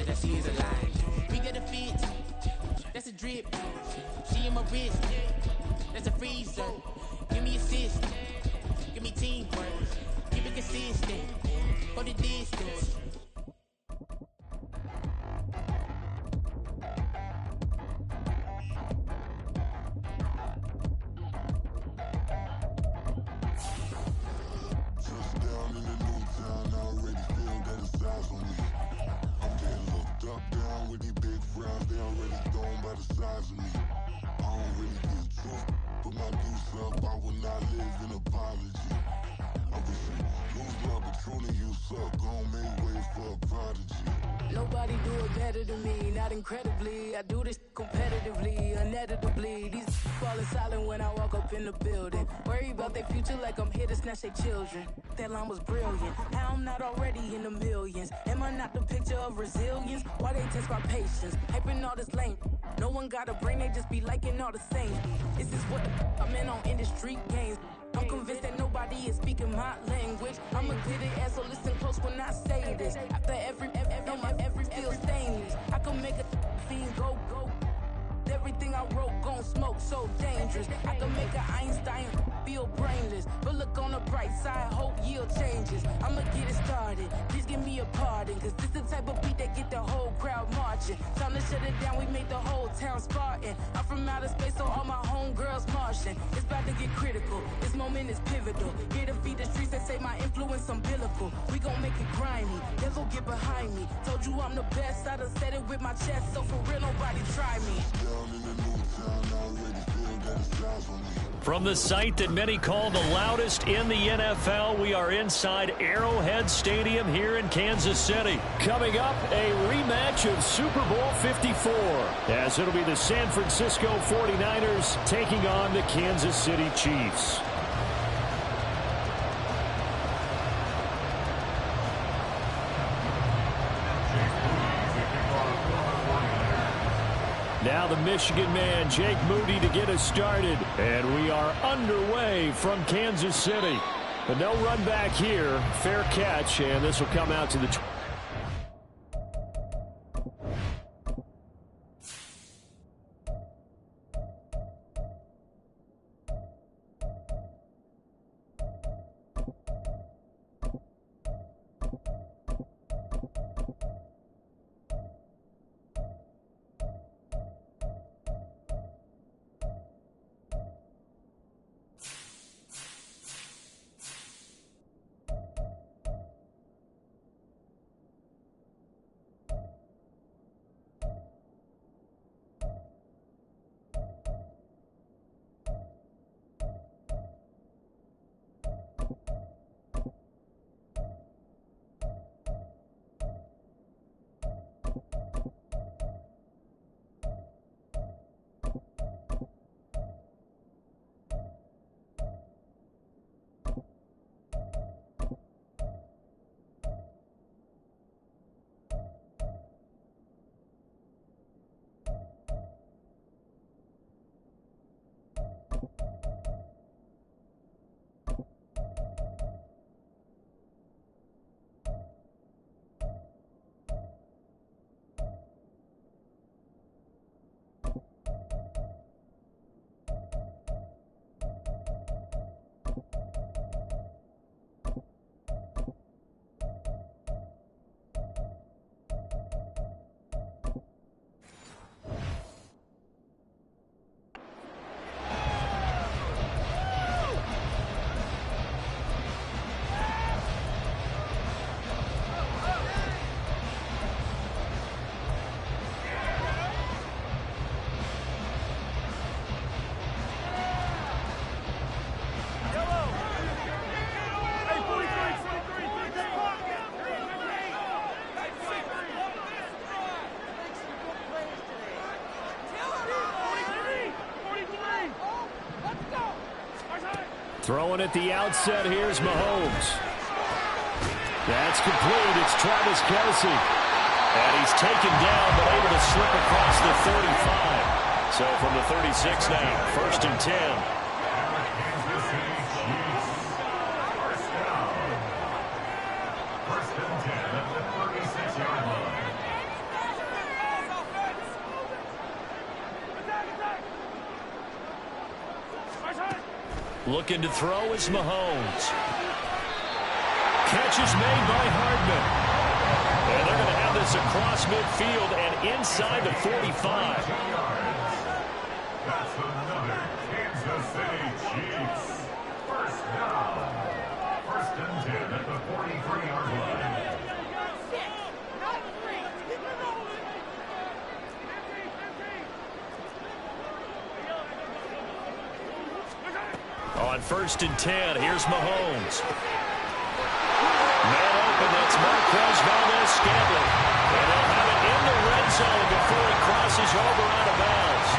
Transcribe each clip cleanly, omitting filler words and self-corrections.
that I see is a lie. We got a fit, that's a drip. She in my wrist, that's a freezer. Give me assist, give me teamwork. Keep it consistent, for the distance. Nobody do it better than me, not incredibly. I do this competitively, inevitably. These falling silent when I walk up in the building. Worry about their future like I'm here to snatch their children. That line was brilliant. How I'm not already in the millions. Am I not the picture of resilience? Why they test my patience? Hyping all this lame. No one got a brain, they just be liking all the same. This is what the I'm in on industry games. I'm convinced that nobody is speaking my language. I'm a good ass, so listen close when I say this. After every feel stainless. I can make a fiend go. Everything I wrote gon' smoke, so dangerous. I can make an Einstein feel brainless. But look on the bright side, hope yield changes. I'ma get it started, please give me a pardon. Cause this the type of beat that get the whole crowd marching. Time to shut it down, we made the whole town Spartan. I'm from outer space, so all my homegirls Martian. It's about to get critical, this moment is pivotal. Here to feed the streets that say my influence umbilical. We gon' make it grimy, they'll go get behind me. Told you I'm the best, I done said it with my chest. So for real, nobody try me. From the site that many call the loudest in the NFL, we are inside Arrowhead Stadium here in Kansas City. Coming up, a rematch of Super Bowl 54, as it'll be the San Francisco 49ers taking on the Kansas City Chiefs. Now the Michigan man, Jake Moody, to get us started. And we are underway from Kansas City. But no run back here. Fair catch, and this will come out to the... Throwing at the outset, here's Mahomes. That's complete. It's Travis Kelce. And he's taken down, but able to slip across the 35. So from the 36 now, 1st and 10. Looking to throw is Mahomes. Catch is made by Hardman. And they're going to have this across midfield and inside the 45. That's another Kansas City Chiefs. First down. First and 10 at the 43-yard line. On first and 10, here's Mahomes. Man open, that's Marquez Valdez-Scantling. And they'll have it in the red zone before he crosses over out of bounds.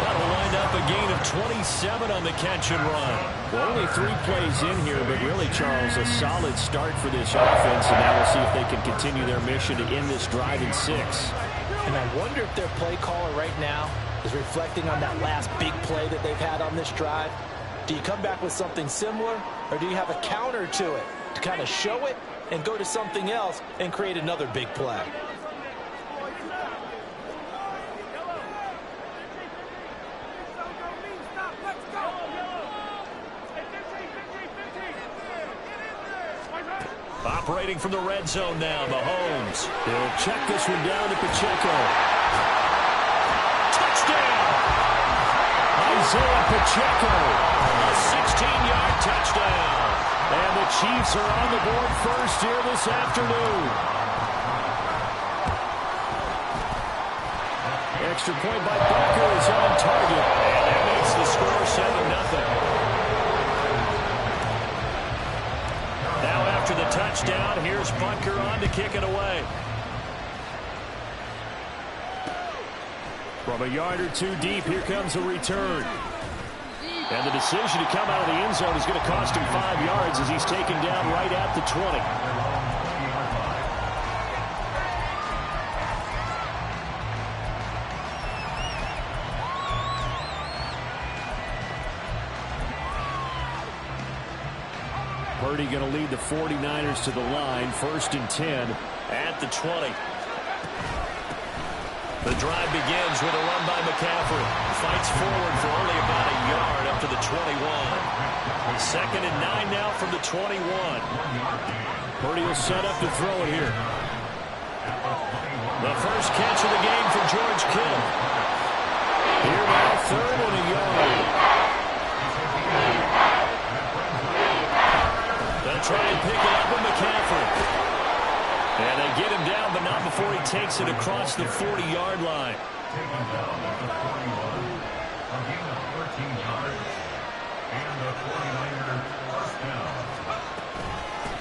That'll wind up a gain of 27 on the catch and run. Well, only 3 plays in here, but really, Charles, a solid start for this offense, and now we'll see if they can continue their mission to end this drive in 6. And I wonder if their play caller right now is reflecting on that last big play that they've had on this drive. Do you come back with something similar, or do you have a counter to it to kind of show it and go to something else and create another big play? Operating from the red zone now, Mahomes. He'll check this one down to Pacheco. Touchdown! Isaiah Pacheco, a 16-yard touchdown. And the Chiefs are on the board first here this afternoon. Extra point by Butker is on target. And that makes the score 7-0. Now after the touchdown, here's Butker on to kick it away. From a yard or 2 deep, here comes a return. And the decision to come out of the end zone is going to cost him 5 yards as he's taken down right at the 20. Purdy going to lead the 49ers to the line, first and 10 at the 20. The drive begins with a run by McCaffrey. Fights forward for only about a yard up to the 21. Second and 9 now from the 21. Purdy will set up to throw it here. The first catch of the game for George Kittle. Here now, third and a yard. They'll try and pick it up with McCaffrey. And they get him down, but not before he takes it across the 40-yard line. Taken down at the 41. A gain of 13 yards. And the 49er first down.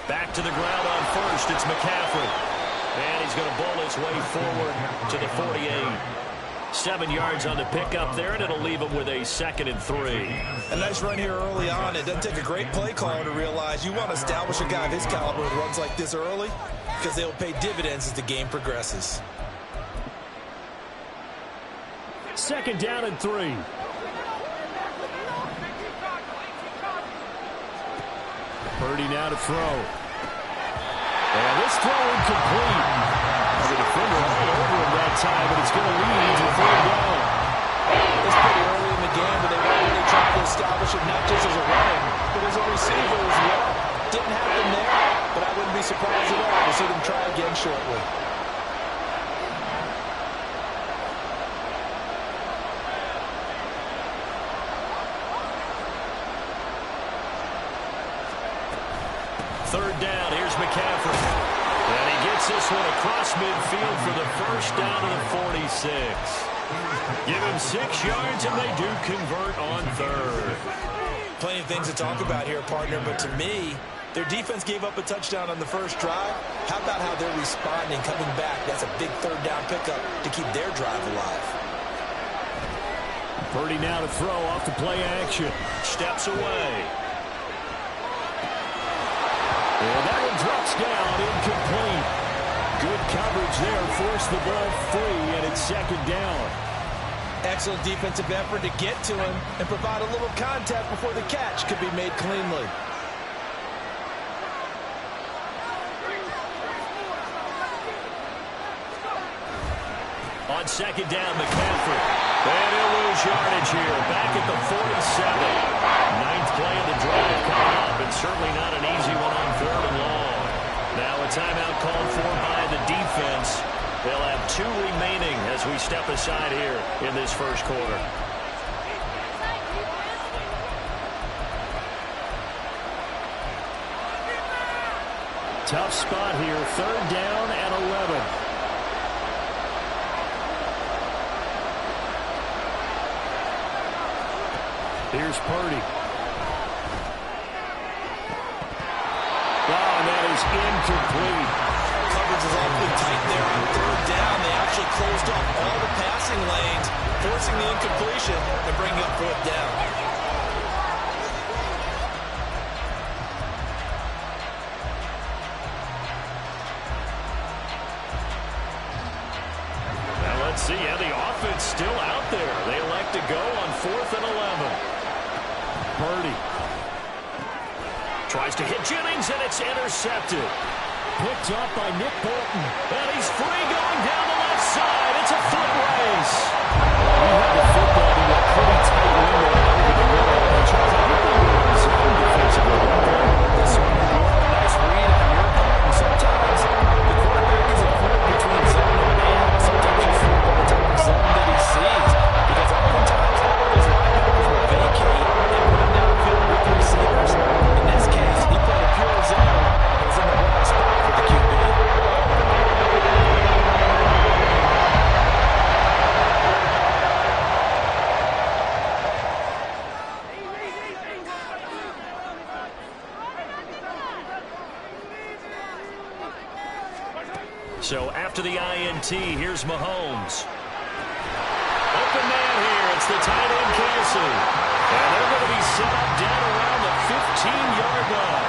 Back to the ground on first. It's McCaffrey. And he's going to bowl his way forward to the 48. 7 yards on the pickup there, and it'll leave him with a 2nd and 3. A nice run here early on. It doesn't take a great play caller to realize you want to establish a guy of his caliber with runs like this early, because they'll pay dividends as the game progresses. 2nd down and 3. Purdy now to throw. And this throw incomplete. The defender all over him that time, but it's going to lead to 3rd down. It's pretty early in the game, but they've already tried to establish it not just as a running, but as a receiver as well. Didn't happen there, but I wouldn't be surprised at all to see them try again shortly. Third down, here's McCaffrey. And he gets this one across midfield for the first down of the 46. Give him 6 yards, and they do convert on third. Plenty of things to talk about here, partner, but to me, their defense gave up a touchdown on the first drive. How about how they're responding, coming back? That's a big 3rd down pickup to keep their drive alive. Purdy now to throw off the play action. Steps away. And that one drops down, incomplete. Good coverage there, forced the ball free, and it's 2nd down. Excellent defensive effort to get to him and provide a little contact before the catch could be made cleanly. On second down, McCaffrey. And he'll lose yardage here. Back at the 47. Ninth play of the drive coming up, and certainly not an easy one on 3rd and long. Now a timeout called for by the defense. They'll have 2 remaining as we step aside here in this first quarter. Tough spot here. 3rd down and 11. Here's Purdy. Oh, and that is incomplete. Coverage is awfully tight there on 3rd down. They actually closed off all the passing lanes, forcing the incompletion and bringing up 4th down. Now let's see how the offense still out there. They elect to go on 4th and 11. Purdy tries to hit Jennings, and it's intercepted. picked up by Nick Bolton. And he's free going down the left side. It's a foot race. He had the football in a pretty tight window over the middle. And Charles, I think they were zone defensively right there. This one, nice read on your part. And sometimes the quarterback isn't pulled between zone and man. Sometimes you fool by the type of zone that he sees. Because oftentimes those linebackers will vacate and run downfield with the receivers. In this case, he played a pure zone and was in the wrong spot for the QB. So after the INT, here's Mahomes. Open man here. It's the tight end, Casey. And they're going to be set up down around the 15-yard line.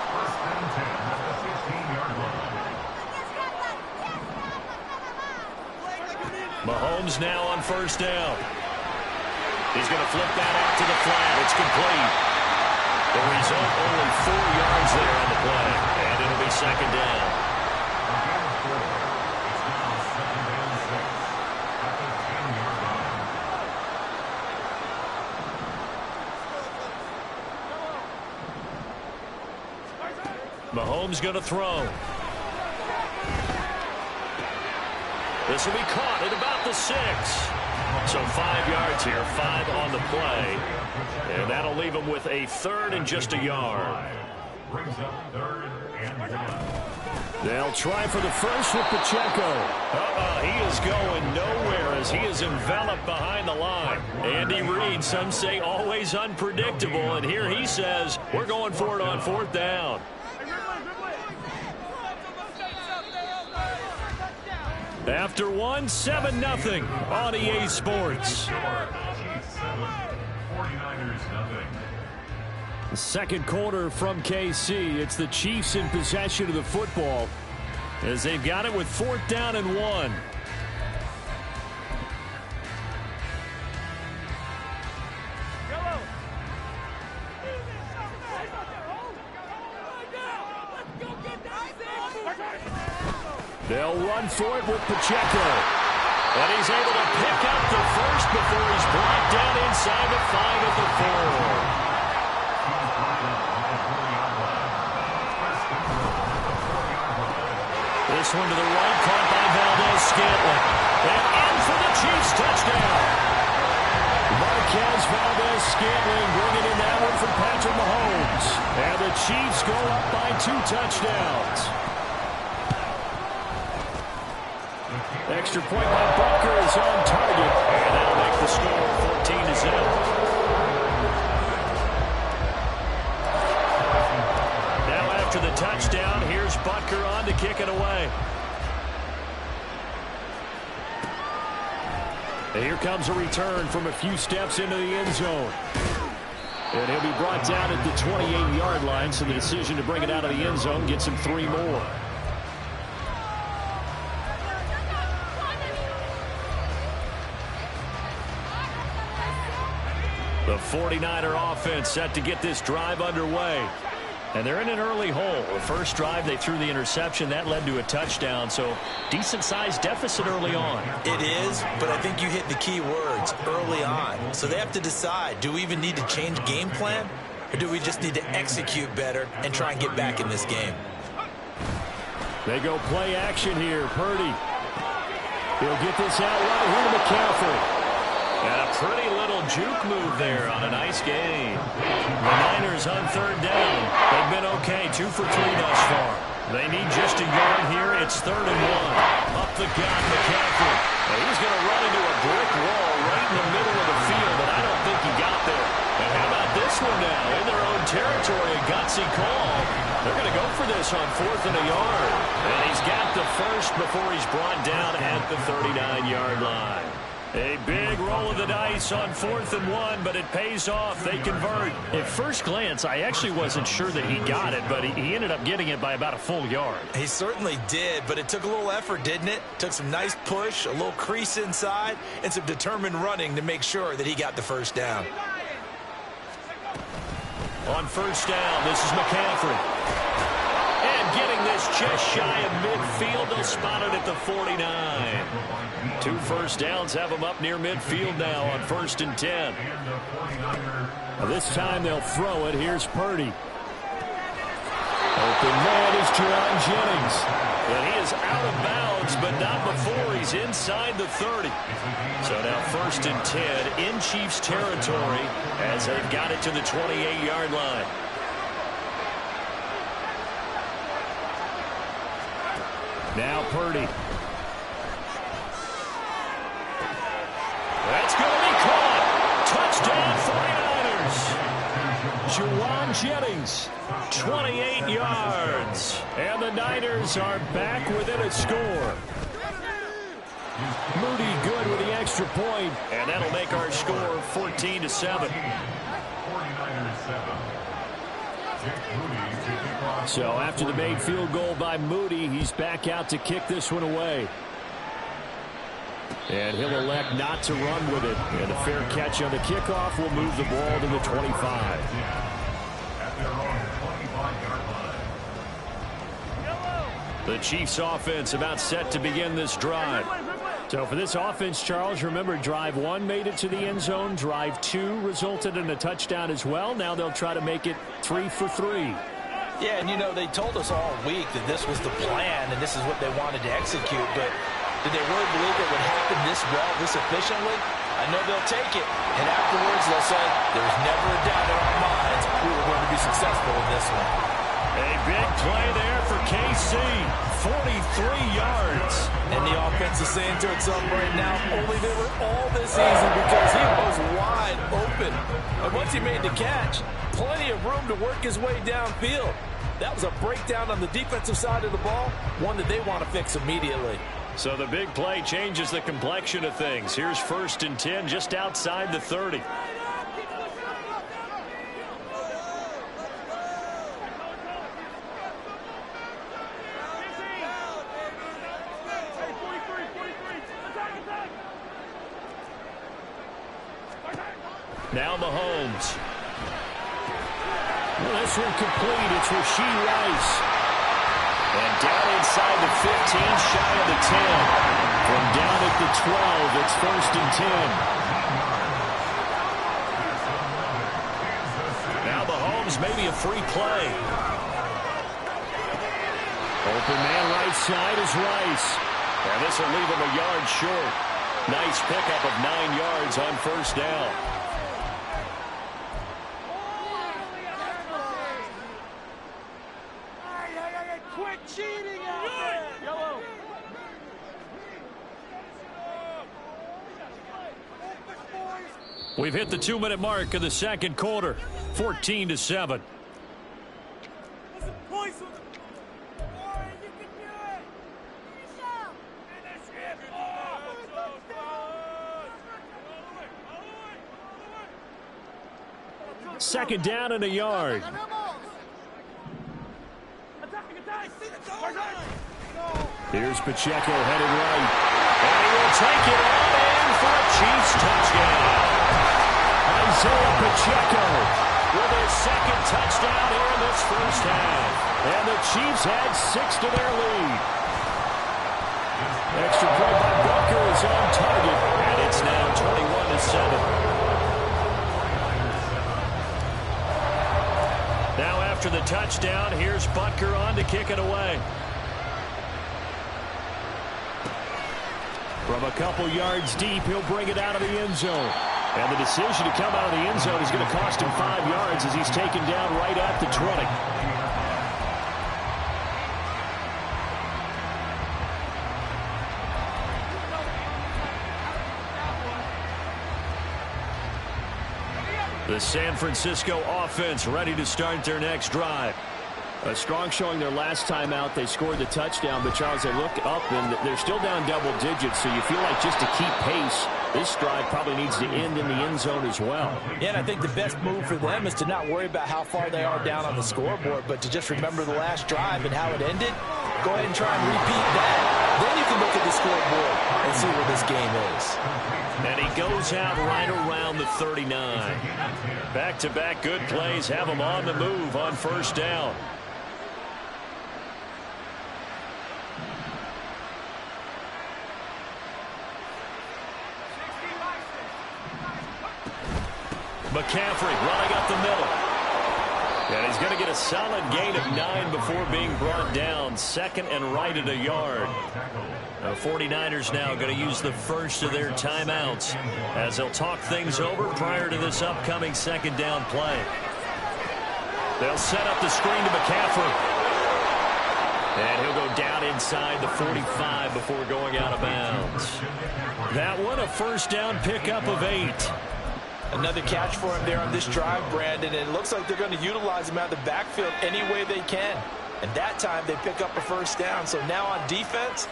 First and 10 at the 15-yard line. Mahomes now on first down. He's going to flip that out to the flat. It's complete. The result, only 4 yards there on the play. And it'll be second down. Mahomes going to throw. This will be caught at about the 6. So 5 yards here, 5 on the play. And that'll leave him with a third and just a yard. Brings up 3rd and 1. They'll try for the first with Pacheco. He is going nowhere as he is enveloped behind the line. Andy Reid, some say always unpredictable. And here he says, we're going for it on 4th down. After one, 7-0 on EA Sports. The second quarter from KC. It's the Chiefs in possession of the football as they've got it with 4th down and 1. They'll run for it with Pacheco. And he's able to pick up the first before he's brought down inside the 5 at the 4. This one to the right, caught by Valdez-Scantling. And in for the Chiefs touchdown. Marquez Valdez-Scantling bringing in that one from Patrick Mahomes. And the Chiefs go up by 2 touchdowns. Extra point by Butker is on target. And that'll make the score 14-0. Now after the touchdown, here's Butker on to kick it away. And here comes a return from a few steps into the end zone. And he'll be brought down at the 28-yard line, so the decision to bring it out of the end zone gets him 3 more. The 49er offense set to get this drive underway. And they're in an early hole. The first drive, they threw the interception. That led to a touchdown. So decent-sized deficit early on. It is, but I think you hit the key words, early on. So they have to decide, do we even need to change game plan? Or do we just need to execute better and try and get back in this game? They go play action here. Purdy. He'll get this out right here to McCaffrey. And a pretty little juke move there on a nice game. The Niners on third down. They've been okay, 2 for 3 thus far. They need just a yard here. It's 3rd and 1. Up the gut, McCaffrey. And he's going to run into a brick wall right in the middle of the field, but I don't think he got there. And how about this one now? In their own territory, a gutsy call. They're going to go for this on 4th and a yard. And he's got the first before he's brought down at the 39-yard line. A big roll of the dice on 4th and 1, but it pays off. They convert. At first glance, I actually wasn't sure that he got it, but he ended up getting it by about a full yard. He certainly did, but it took a little effort, didn't it? Took some nice push, a little crease inside, and some determined running to make sure that he got the first down. On first down, this is McCaffrey. And getting this just shy of midfield, they'll spot it at the 49. 2 first downs have them up near midfield now on 1st and 10. This time they'll throw it. Here's Purdy. Open man is Jaron Jennings. And he is out of bounds, but not before he's inside the 30. So now 1st and 10 in Chiefs territory as they've got it to the 28-yard line. Now Purdy. That's going to be caught. Touchdown 49ers. Jaron Jennings, 28 yards. And the Niners are back within a score. Moody good with the extra point, and that'll make our score 14-7. So after the made field goal by Moody, he's back out to kick this one away. And he'll elect not to run with it. And a fair catch on the kickoff will move the ball to the 25. The Chiefs offense about set to begin this drive. So for this offense, Charles, remember drive 1 made it to the end zone. Drive 2 resulted in a touchdown as well. Now they'll try to make it 3 for 3. Yeah, and you know, they told us all week that this was the plan and this is what they wanted to execute, but did they really believe it would happen this well, this efficiently? I know they'll take it, and afterwards they'll say, there's never a doubt in our minds we were going to be successful in this one. A big play there for KC, 43 yards. And the offense is saying to itself right now, only they were all this easy because he was wide open. And once he made the catch, plenty of room to work his way downfield. That was a breakdown on the defensive side of the ball, one that they want to fix immediately. So the big play changes the complexion of things. Here's 1st and 10 just outside the 30. Now Mahomes. Well, this one complete. It's Rashee Rice. And down inside the 15, shy of the 10. From down at the 12, it's 1st and 10. Now Mahomes, maybe a free play. Open man right side is Rice. And this will leave him a yard short. Nice pickup of 9 yards on 1st down. Quit cheating out there! Yellow! We've hit the 2-minute mark of the second quarter. 14-7. Second down and a yard. Here's Pacheco headed right. And he will take it on in for a Chiefs touchdown. Isaiah Pacheco with his second touchdown here in this first half. And the Chiefs had 6 to their lead. Extra point by Butker is on target, and it's now 21-7. Now after the touchdown, here's Butker on to kick it away. From a couple yards deep, he'll bring it out of the end zone. And the decision to come out of the end zone is going to cost him 5 yards as he's taken down right at the 20. The San Francisco offense ready to start their next drive. A strong showing their last time out. They scored the touchdown, but Charles, they look up and they're still down double digits, so you feel like just to keep pace, this drive probably needs to end in the end zone as well. Yeah, and I think the best move for them is to not worry about how far they are down on the scoreboard, but to just remember the last drive and how it ended. Go ahead and try and repeat that. Then you can look at the scoreboard and see where this game is. And he goes out right around the 39. Back-to-back good plays have him on the move on first down. McCaffrey running up the middle. And he's going to get a solid gain of 9 before being brought down. Second and right at a yard. The 49ers now going to use the first of their timeouts as they'll talk things over prior to this upcoming second down play. They'll set up the screen to McCaffrey. And he'll go down inside the 45 before going out of bounds. That one a first down pickup of 8. Another catch for him there on this drive, Brandon, and it looks like they're going to utilize him out of the backfield any way they can. And that time they pick up a first down. So now on defense,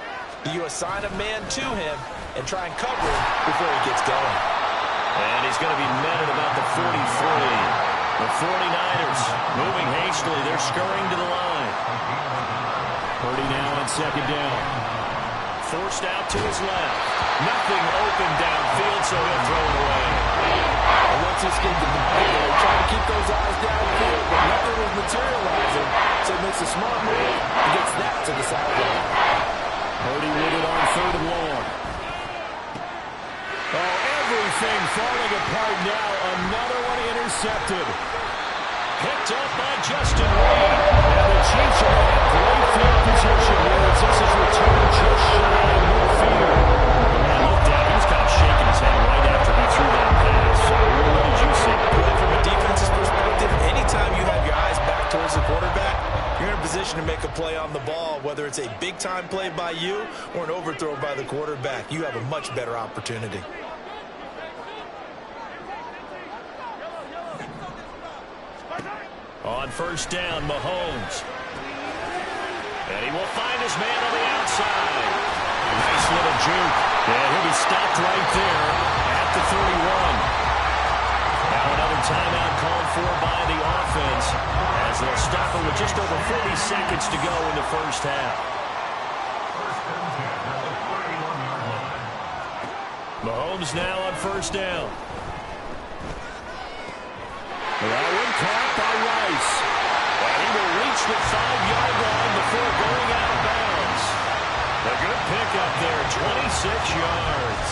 you assign a man to him and try and cover him before he gets going. And he's going to be met at about the 43. The 49ers moving hastily. They're scurrying to the line. Purdy now on second down. Forced out to his left. Nothing open downfield, so he'll throw it away. And once this gets to the ball, they're trying to keep those eyes downfield, but nothing was materializing. So he makes a smart move and gets that to the sideline. Purdy with it on third and long. Oh, everything falling apart now. Another one intercepted. Picked up by Justin Reed. And the Chiefs are in great field position here. It's just his return just shy of midfield. And look down, he was kind of shaking his head right after he threw that pass. What did you see? Well, from a defense's perspective, anytime you have your eyes back towards the quarterback, you're in a position to make a play on the ball, whether it's a big-time play by you or an overthrow by the quarterback. You have a much better opportunity. On first down, Mahomes. And he will find his man on the outside. Nice little juke. And he'll be stopped right there at the 31. Now another timeout called for by the offense as they'll stop it with just over 40 seconds to go in the first half. Mahomes now on first down. That one caught by Rice. And he will reach the 5-yard line before going out of bounds. A good pickup there, 26 yards.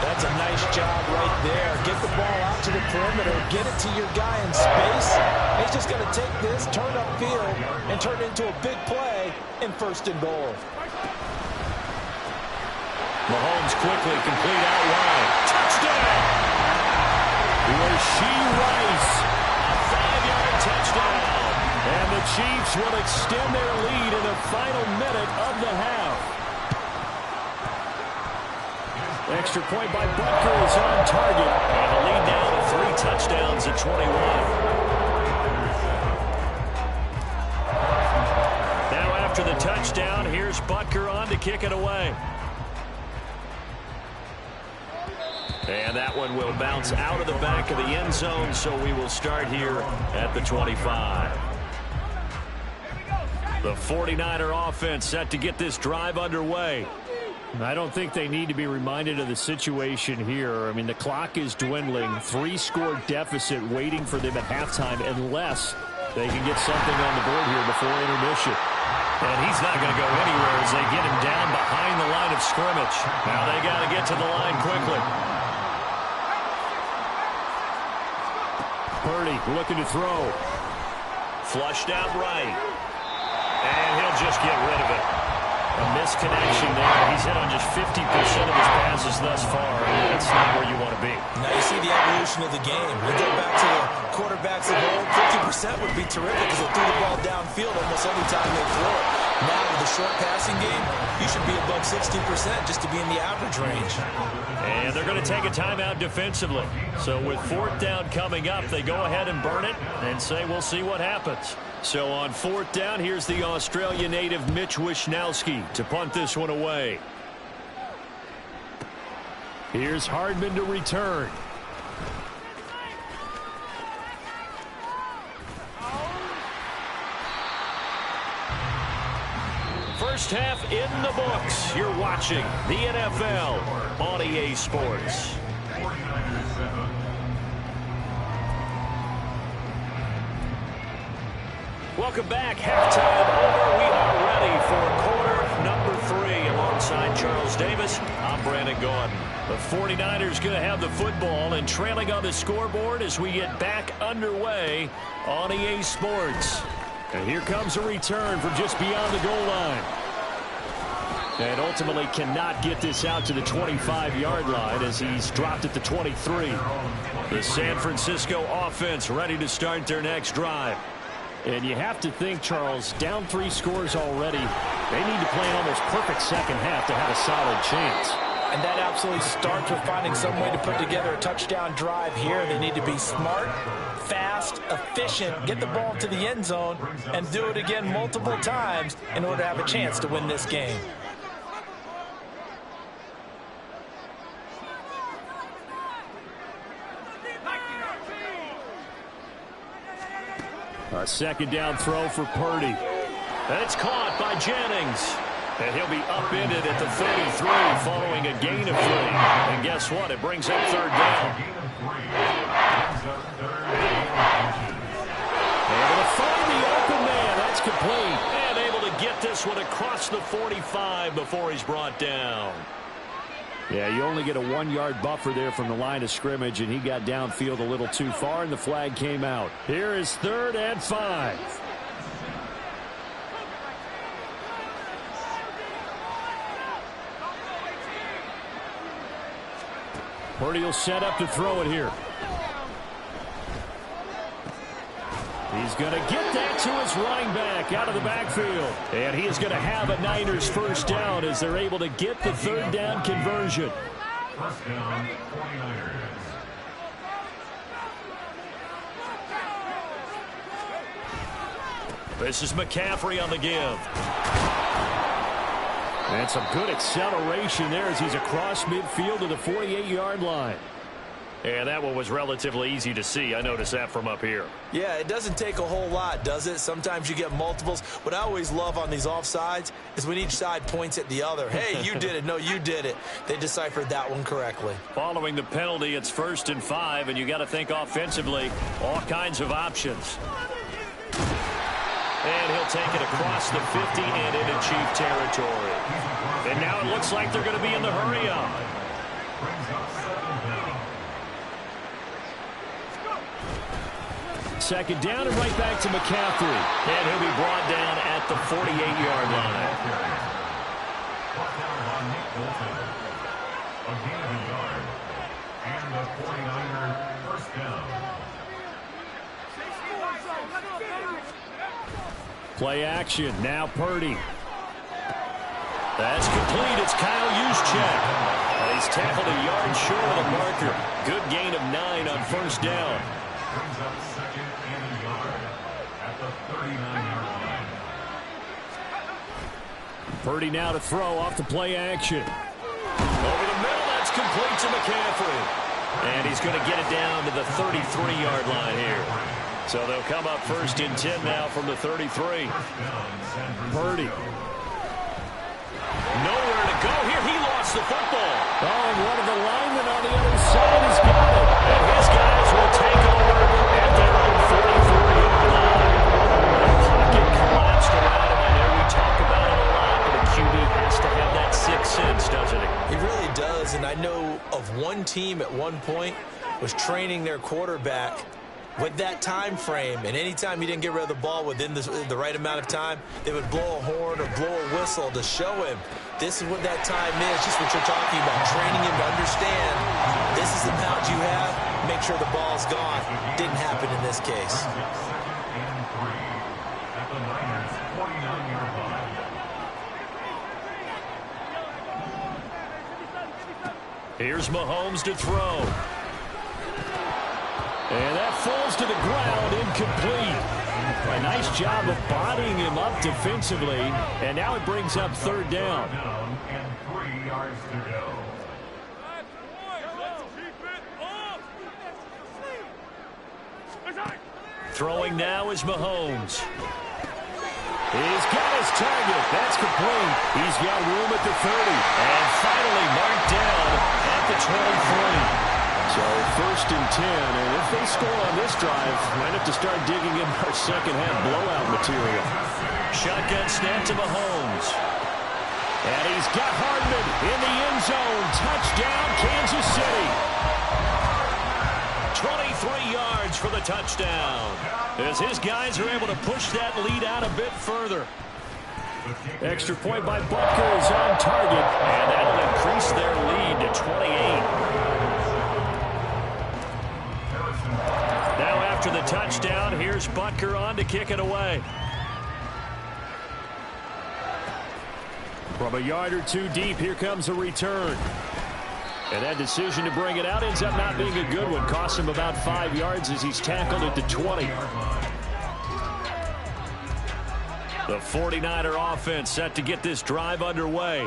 That's a nice job right there. Get the ball out to the perimeter, get it to your guy in space. He's just going to take this, turn upfield, and turn it into a big play in first and goal. Mahomes quickly complete out wide. Touchdown! Rashee Rice, a 5-yard touchdown. And the Chiefs will extend their lead in the final minute of the half. Extra point by Butker is on target. And the lead now to 3 touchdowns at 21. Now after the touchdown, here's Butker on to kick it away. And that one will bounce out of the back of the end zone, so we will start here at the 25. The 49er offense set to get this drive underway. I don't think they need to be reminded of the situation here. I mean, the clock is dwindling. 3-score deficit waiting for them at halftime unless they can get something on the board here before intermission. And he's not going to go anywhere as they get him down behind the line of scrimmage. Now they got to get to the line quickly. Purdy looking to throw. Flushed out right. And he'll just get rid of it. A misconnection there. He's hit on just 50% of his passes thus far. That's not where you want to be. Now you see the evolution of the game. We go back to the quarterbacks of old. 50% would be terrific because they threw the ball downfield almost every time they throw it. Now with the short passing game, you should be above 60% just to be in the average range. And they're going to take a timeout defensively. So with 4th down coming up, they go ahead and burn it and say we'll see what happens. So on 4th down, here's the Australia native Mitch Wishnowsky to punt this one away. Here's Hardman to return. First half in the books. You're watching the NFL on EA Sports. Welcome back. Halftime over. We are ready for quarter number 3. Alongside Charles Davis, I'm Brandon Gaudin. The 49ers going to have the football and trailing on the scoreboard as we get back underway on EA Sports. And here comes a return from just beyond the goal line. And ultimately cannot get this out to the 25-yard line as he's dropped at the 23. The San Francisco offense ready to start their next drive. And you have to think, Charles, down 3 scores already. They need to play an almost perfect second half to have a solid chance. And that absolutely starts with finding some way to put together a touchdown drive here. They need to be smart, fast, efficient, get the ball to the end zone, and do it again multiple times in order to have a chance to win this game. A second down throw for Purdy. And it's caught by Jennings. And he'll be upended at the 33 following a gain of 3. And guess what? It brings up 3rd down. Able to find the open man. That's complete. And able to get this one across the 45 before he's brought down. Yeah, you only get a 1-yard buffer there from the line of scrimmage, and he got downfield a little too far, and the flag came out. Here is 3rd and 5. Purdy will set up to throw it here. He's going to get that to his running back out of the backfield. And he is going to have a Niners first down as they're able to get the 3rd down conversion. First down, 49ers. This is McCaffrey on the give. And some good acceleration there as he's across midfield to the 48-yard line. And that one was relatively easy to see. I noticed that from up here. Yeah, it doesn't take a whole lot, does it? Sometimes you get multiples. What I always love on these offsides is when each side points at the other. Hey, you did it. No, you did it. They deciphered that one correctly. Following the penalty, it's 1st and 5, and you got to think offensively, all kinds of options. And he'll take it across the 50 and into Chief territory. And now it looks like they're going to be in the hurry-up. Second down and right back to McCaffrey. And he'll be brought down at the 48-yard line. A gain of a yard. And the 49er first down. Play action. Now Purdy. That's complete. It's Kyle Juszczyk. And he's tackled a yard short of the marker. Good gain of 9 on 1st down. Brings up 2nd and a yard at the 39-yard line. Purdy now to throw off the play action. Over the middle, that's complete to McCaffrey. And he's going to get it down to the 33-yard line here. So they'll come up 1st and 10 now from the 33. Purdy. Nowhere to go here. He gets the football. Oh, and one of the linemen on the other side has got it. And his guys will take over at their own 44-yard line. The pocket collapsed around him. I know we talk about it a lot, but a QB has to have that sixth sense, doesn't he? He really does, and I know of one team at one point was training their quarterback with that time frame, and anytime he didn't get rid of the ball within the right amount of time, they would blow a horn or blow a whistle to show him this is what that time is, just what you're talking about, training him to understand this is the amount you have, make sure the ball's gone. Didn't happen in this case. Second and 3 at the Niners' 49-yard line. Here's Mahomes to throw. And that falls to the ground, incomplete. A nice job of bodying him up defensively, and now it brings up third down. And 3 yards to go. Throwing now is Mahomes. He's got his target. That's complete. He's got room at the 30. And finally marked down at the 23. So first and 10, and if they score on this drive, might have to start digging in our second-half blowout material. Shotgun snap to Mahomes. And he's got Hardman in the end zone. Touchdown, Kansas City. 23 yards for the touchdown. As his guys are able to push that lead out a bit further. Extra point by Butker is on target. And that'll increase their lead to 28. Now after the touchdown, here's Butker on to kick it away. From a yard or two deep, here comes a return. And that decision to bring it out ends up not being a good one. Costs him about 5 yards as he's tackled at the 20. The 49er offense set to get this drive underway.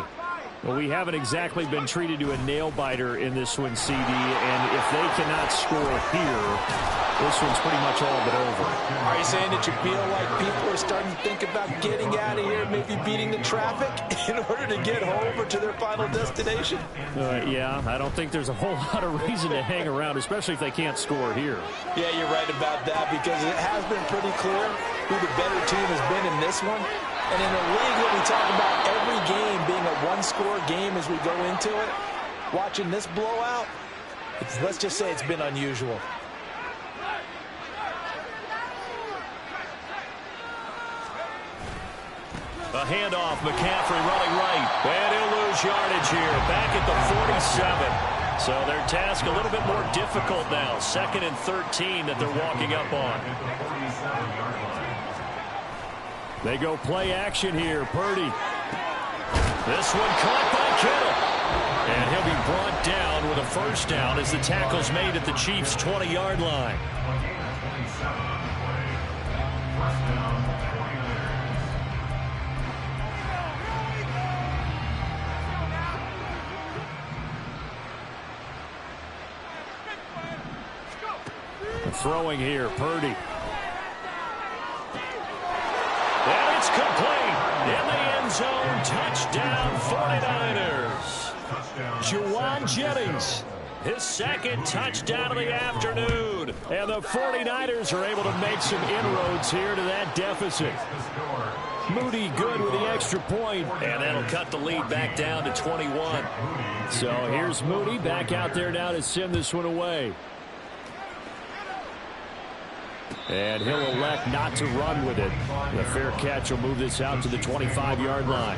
Well, we haven't exactly been treated to a nail-biter in this one, CD, and if they cannot score here, this one's pretty much all but over. Are you saying that you feel like people are starting to think about getting out of here, maybe beating the traffic in order to get home or to their final destination? Yeah, I don't think there's a whole lot of reason to hang around, especially if they can't score here. Yeah, you're right about that, because it has been pretty clear who the better team has been in this one. And in a league that we talk about every game being a one-score game as we go into it, watching this blowout, let's just say it's been unusual. A handoff, McCaffrey running right. And he'll lose yardage here, back at the 47. So their task a little bit more difficult now. 2nd and 13 that they're walking up on. They go play action here. Purdy. This one caught by Kittle. And he'll be brought down with a first down as the tackle's made at the Chiefs' 20-yard line. Throwing here, Purdy. And it's complete. In the end zone, touchdown 49ers. Juwan Jennings. His second touchdown of the afternoon. And the 49ers are able to make some inroads here to that deficit. Moody good with the extra point. And that'll cut the lead back down to 21. So here's Moody back out there now to send this one away. And he'll elect not to run with it. The fair catch will move this out to the 25-yard line.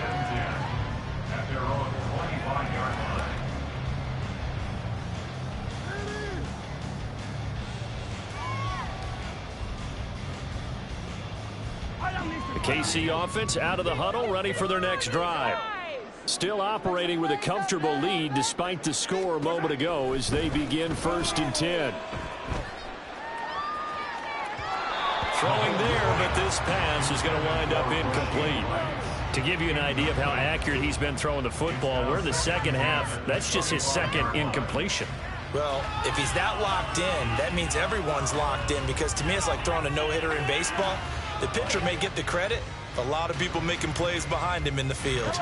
The KC offense out of the huddle, ready for their next drive. Still operating with a comfortable lead despite the score a moment ago as they begin 1st and 10. Throwing there, but this pass is going to wind up incomplete. To give you an idea of how accurate he's been throwing the football, we're in the second half. That's just his second incompletion. Well, if he's that locked in, that means everyone's locked in, because to me it's like throwing a no-hitter in baseball. The pitcher may get the credit. A lot of people making plays behind him in the field.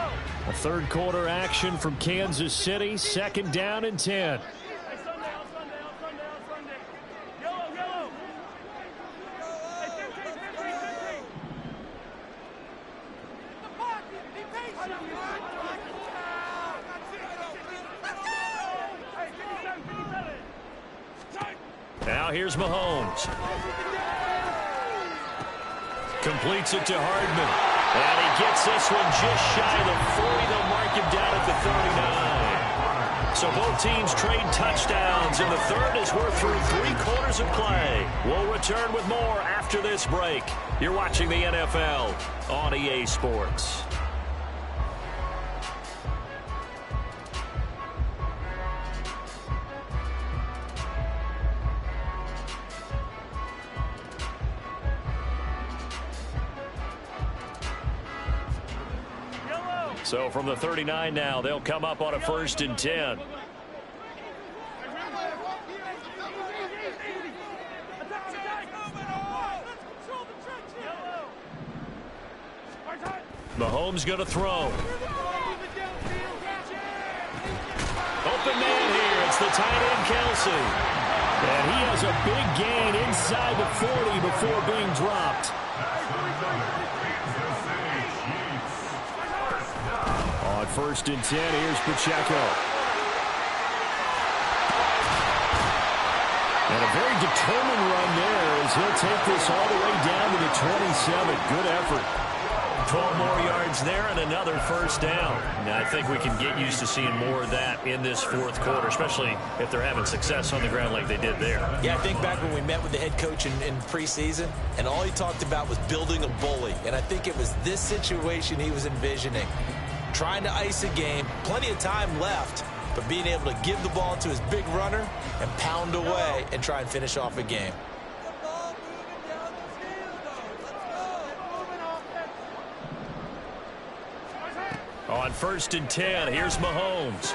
A third quarter action from Kansas City. 2nd down and 10. Now here's Mahomes. Completes it to Hardman. And he gets this one just shy of the 40. They'll mark him down at the 39. So both teams trade touchdowns, and the third as we're through 3/4 of play. We'll return with more after this break. You're watching the NFL on EA Sports. So from the 39 now, they'll come up on a 1st and 10. Mahomes going to throw. Open man here. It's the tight end, Kelsey. And he has a big gain inside the 40 before being dropped. On 1st and 10, here's Pacheco. And a very determined run there as he'll take this all the way down to the 27. Good effort. 12 more yards there and another 1st down. Now, I think we can get used to seeing more of that in this 4th quarter, especially if they're having success on the ground like they did there. Yeah, I think back when we met with the head coach in preseason, and all he talked about was building a bully. And I think it was this situation he was envisioning. Trying to ice a game, plenty of time left, but being able to give the ball to his big runner and pound away and try and finish off a game. On 1st and 10, here's Mahomes.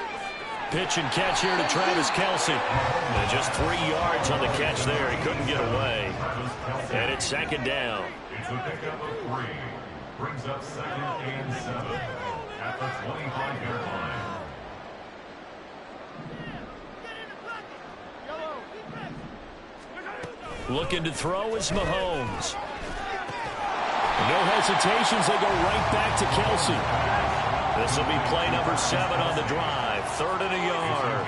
Pitch and catch here to Travis Kelsey. And just 3 yards on the catch there. He couldn't get away. And it's 2nd down. It's a pickup of 3. Brings up 2nd and 7 at the 25-yard line. Looking to throw is Mahomes. No hesitations. They go right back to Kelsey. This will be play number 7 on the drive. 3rd and a yard.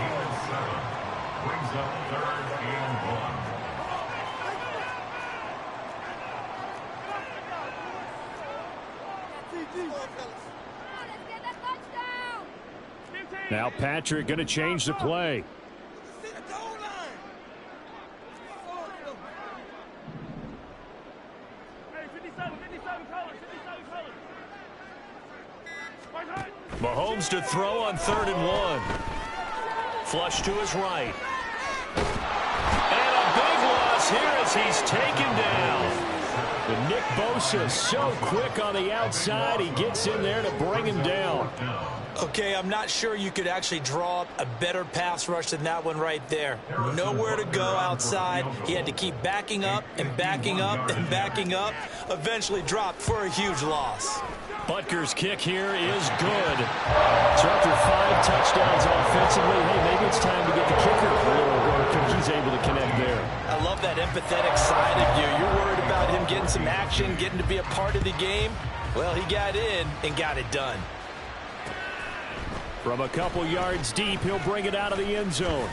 Brings up 3rd and 1. Now Patrick going to change the play. Mahomes to throw on 3rd and 1. Flush to his right. And a big loss here as he's taken down. And Nick Bosa so quick on the outside. He gets in there to bring him down. Okay, I'm not sure you could actually draw up a better pass rush than that one right there. Nowhere to go outside. He had to keep backing up and backing up and backing up. Eventually dropped for a huge loss. Butker's kick here is good. So after 5 touchdowns offensively, hey, maybe it's time to get the kicker a little work, and he's able to connect there. I love that empathetic side of you. You're worried about him getting some action, getting to be a part of the game. Well, he got in and got it done. From a couple yards deep, he'll bring it out of the end zone.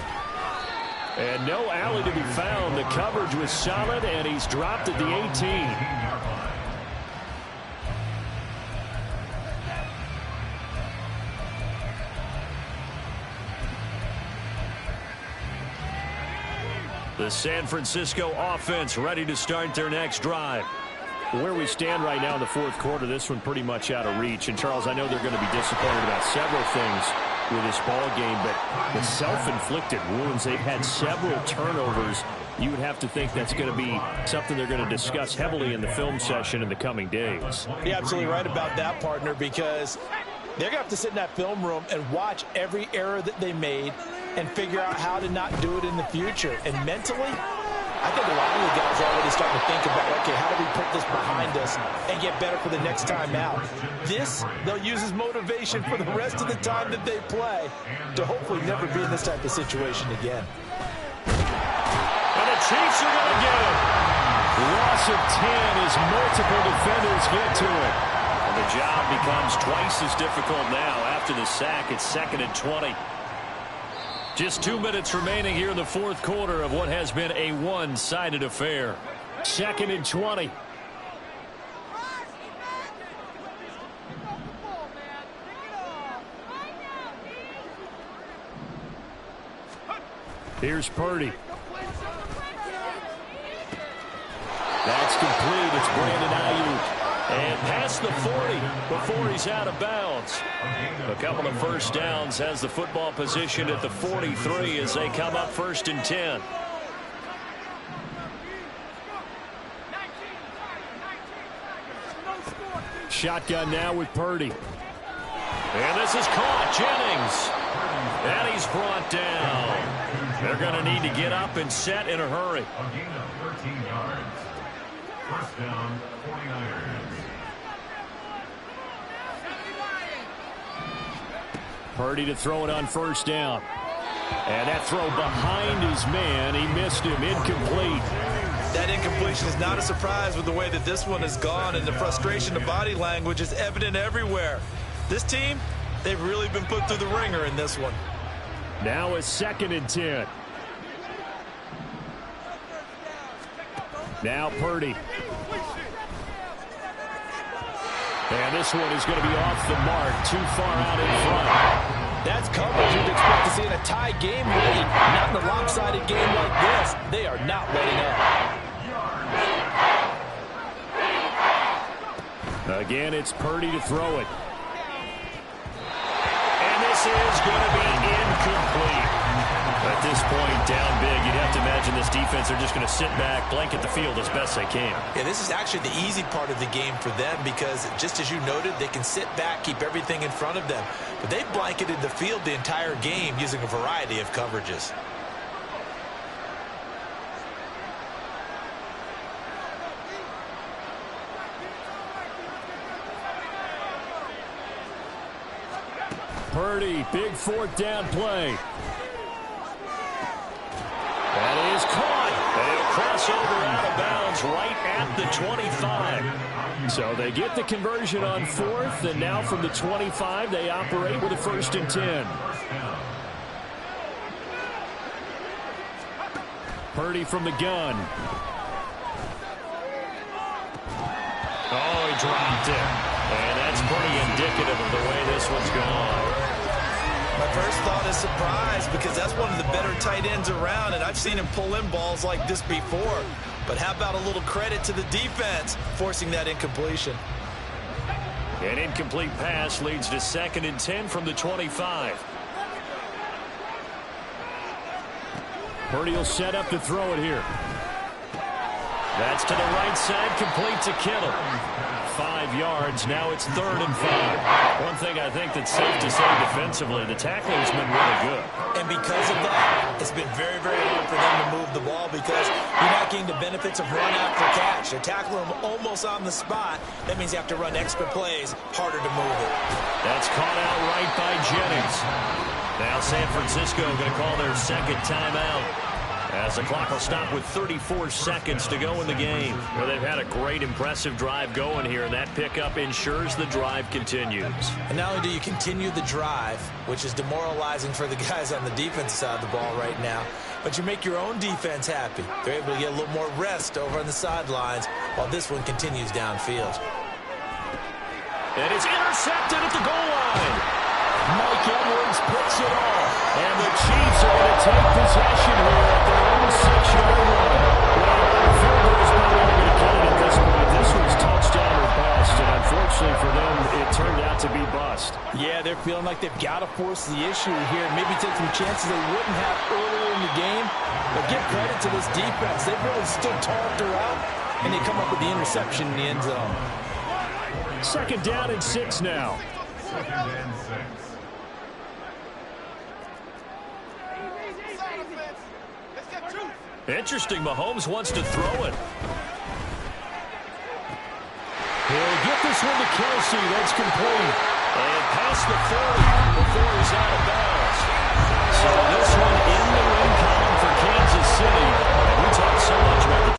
And no alley to be found. The coverage was solid, and he's dropped at the 18. The San Francisco offense ready to start their next drive. Where we stand right now in the 4th quarter, this one pretty much out of reach. And, Charles, I know they're going to be disappointed about several things with this ball game, but the self-inflicted wounds, they've had several turnovers. You would have to think that's going to be something they're going to discuss heavily in the film session in the coming days. You're absolutely right about that, partner, because they're going to have to sit in that film room and watch every error that they made and figure out how to not do it in the future. And mentally, I think a lot of the guys are already starting to think about, okay, how do we put this behind us and get better for the next time out? This, they'll use as motivation for the rest of the time that they play to hopefully never be in this type of situation again. And the Chiefs are going to get it. Loss of 10 as multiple defenders get to it. And the job becomes twice as difficult now after the sack. It's 2nd and 20. Just 2 minutes remaining here in the fourth quarter of what has been a one-sided affair. 2nd and 20. Here's Purdy. That's complete. It's Brandon Ayuk. And past the 40 before he's out of bounds. A couple of first downs, has the football position at the 43 as they come up 1st and 10. Shotgun now with Purdy. And this is caught. Jennings. And he's brought down. They're going to need to get up and set in a hurry. A gain of 13 yards. First down, 49ers. Purdy to throw it on 1st down. And that throw behind his man. He missed him. Incomplete. That incompletion is not a surprise with the way that this one has gone, and the frustration of body language is evident everywhere. This team, they've really been put through the ringer in this one. Now a 2nd and 10. Now Purdy. And this one is going to be off the mark, too far out in front. That's coverage you'd expect to see in a tie game, really. Not in a lopsided game like this. They are not letting up. Again, it's Purdy to throw it. And this is going to be incomplete. At this point, down big, you'd have to imagine this defense are just going to sit back, blanket the field as best they can. Yeah, this is actually the easy part of the game for them because, just as you noted, they can sit back, keep everything in front of them. But they've blanketed the field the entire game using a variety of coverages. Purdy, big 4th down play. That is caught. And it'll cross over out of bounds right at the 25. So they get the conversion on 4th, and now from the 25, they operate with a 1st and 10. Purdy from the gun. Oh, he dropped it. And that's pretty indicative of the way this one's gone. My first thought is surprise because that's one of the better tight ends around, and I've seen him pull in balls like this before. But how about a little credit to the defense forcing that incompletion? An incomplete pass leads to 2nd and 10 from the 25. Purdy will set up to throw it here. That's to the right side, complete to Kittle. 5 yards, now it's 3rd and 5. One thing I think that's safe to say defensively, the tackling's been really good. And because of that, it's been very, very hard for them to move the ball because you're not getting the benefits of run after catch. They're tackling them almost on the spot. That means you have to run extra plays, harder to move it. That's caught out right by Jennings. Now San Francisco going to call their 2nd timeout. As the clock will stop with 34 seconds to go in the game. Well, they've had a great, impressive drive going here, and that pickup ensures the drive continues. And not only do you continue the drive, which is demoralizing for the guys on the defensive side of the ball right now, but you make your own defense happy. They're able to get a little more rest over on the sidelines while this one continues downfield. And it's intercepted at the goal line. Mike Edwards picks it off. And the Chiefs are going to take possession here at their own 6-yard line. Well, the field goal is not going to count at this point. This was touchdown or bust, and unfortunately for them, it turned out to be bust. Yeah, they're feeling like they've got to force the issue here. Maybe take some chances they wouldn't have earlier in the game. But give credit to this defense. They've really stood tall throughout, and they come up with the interception in the end zone. 2nd down and 6 now. 2nd and 6. Interesting. Mahomes wants to throw it. He'll get this one to Kelsey. That's complete. And past the 40 before he's out of bounds. So this one in the win column for Kansas City. And we talked so much about the